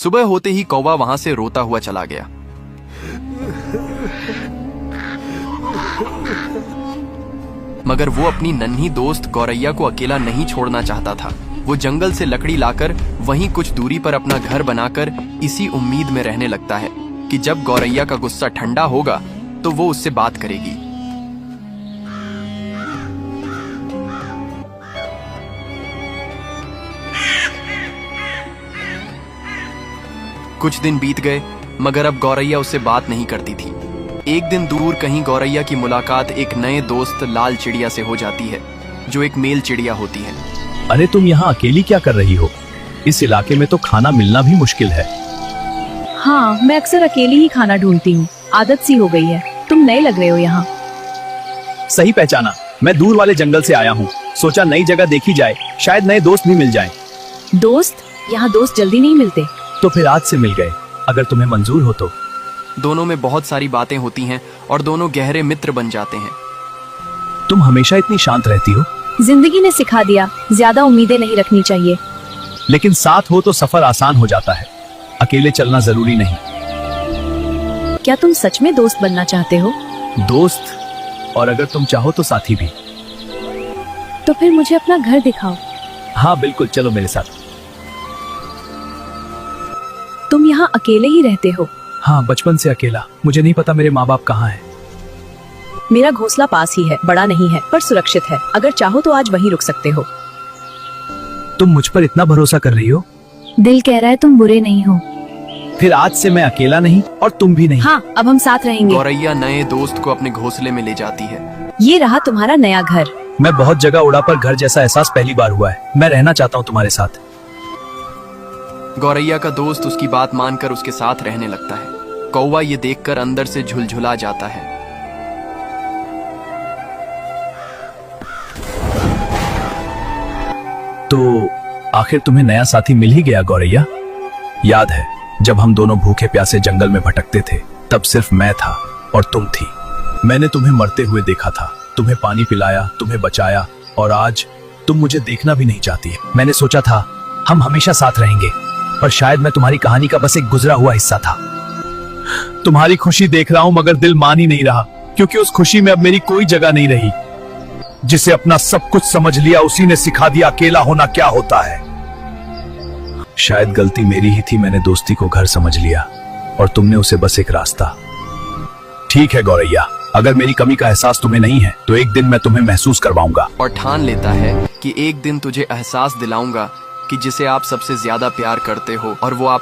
सुबह होते ही कौवा वहां से रोता हुआ चला गया। मगर वो अपनी नन्ही दोस्त गौरैया को अकेला नहीं छोड़ना चाहता था। वो जंगल से लकड़ी लाकर वहीं कुछ दूरी पर अपना घर बनाकर इसी उम्मीद में रहने लगता है कि जब गौरैया का गुस्सा ठंडा होगा तो वो उससे बात करेगी। कुछ दिन बीत गए मगर अब गौरैया उससे बात नहीं करती थी। एक दिन दूर कहीं गौरैया की मुलाकात एक नए दोस्त लाल चिड़िया से हो जाती है, जो एक मेल चिड़िया होती है। अरे तुम यहाँ अकेली क्या कर रही हो? इस इलाके में तो खाना मिलना भी मुश्किल है। हाँ, मैं अक्सर अकेली ही खाना ढूंढती हूँ, आदत सी हो गई है। तुम नए लग रहे हो यहाँ। सही पहचाना, मैं दूर वाले जंगल से आया हूँ। सोचा नई जगह देखी जाए, शायद नए दोस्त भी मिल जाएं। दोस्त? यहाँ दोस्त जल्दी नहीं मिलते। तो फिर आज से मिल गए, अगर तुम्हें मंजूर हो तो। दोनों में बहुत सारी बातें होती हैं और दोनों गहरे मित्र बन जाते हैं। तुम हमेशा इतनी शांत रहती हो। जिंदगी ने सिखा दिया, ज्यादा उम्मीदें नहीं रखनी चाहिए। लेकिन साथ हो तो सफर आसान हो जाता है, अकेले चलना जरूरी नहीं। क्या तुम सच में दोस्त बनना चाहते हो? दोस्त, और अगर तुम चाहो तो साथी भी। तो फिर मुझे अपना घर दिखाओ। हाँ बिल्कुल, चलो मेरे साथ। तुम यहाँ अकेले ही रहते हो? हाँ, बचपन से अकेला। मुझे नहीं पता मेरे माँ बाप कहाँ हैं। मेरा घोंसला पास ही है, बड़ा नहीं है पर सुरक्षित है। अगर चाहो तो आज वहीं रुक सकते हो। तुम मुझ पर इतना भरोसा कर रही हो? दिल कह रहा है तुम बुरे नहीं हो। फिर आज से मैं अकेला नहीं और तुम भी नहीं। हाँ, अब हम साथ रहेंगे। गौरैया नए दोस्त को अपने घोंसले में ले जाती है। ये रहा तुम्हारा नया घर। मैं बहुत जगह उड़ा पर घर जैसा एहसास पहली बार हुआ है। मैं रहना चाहता हूँ तुम्हारे साथ। गौरैया का दोस्त उसकी बात मानकर उसके साथ रहने लगता है। कौवा ये देखकर अंदर से झुलझुला जाता है। तो आखिर तुम्हें नया साथी मिल ही गया गौरैया। याद है जब हम दोनों भूखे प्यासे जंगल में भटकते थे, तब सिर्फ मैं था और तुम थी। मैंने तुम्हें मरते हुए देखा था, तुम्हें पानी पिलाया, तुम्हें बचाया, और आज तुम मुझे देखना भी नहीं चाहती। मैंने सोचा था हम हमेशा साथ रहेंगे, पर शायद मैं तुम्हारी कहानी का बस एक गुजरा हुआ हिस्सा था। तुम्हारी खुशी देख रहा हूं मगर दिल मान ही नहीं रहा, क्योंकि उस खुशी में अब मेरी कोई जगह नहीं रही। जिसे अपना सब कुछ समझ लिया उसी ने सिखा दिया अकेला होना क्या होता है। शायद गलती मेरी ही थी, मैंने दोस्ती को घर समझ लिया और तुमने उसे बस एक रास्ता। ठीक है गौरैया, अगर मेरी कमी का एहसास तुम्हें नहीं है तो एक दिन मैं तुम्हें महसूस करवाऊंगा। और ठान लेता है कि एक दिन तुझे एहसास दिलाऊंगा कि जिसे आप सबसे ज्यादा प्यार करते हो और वो आप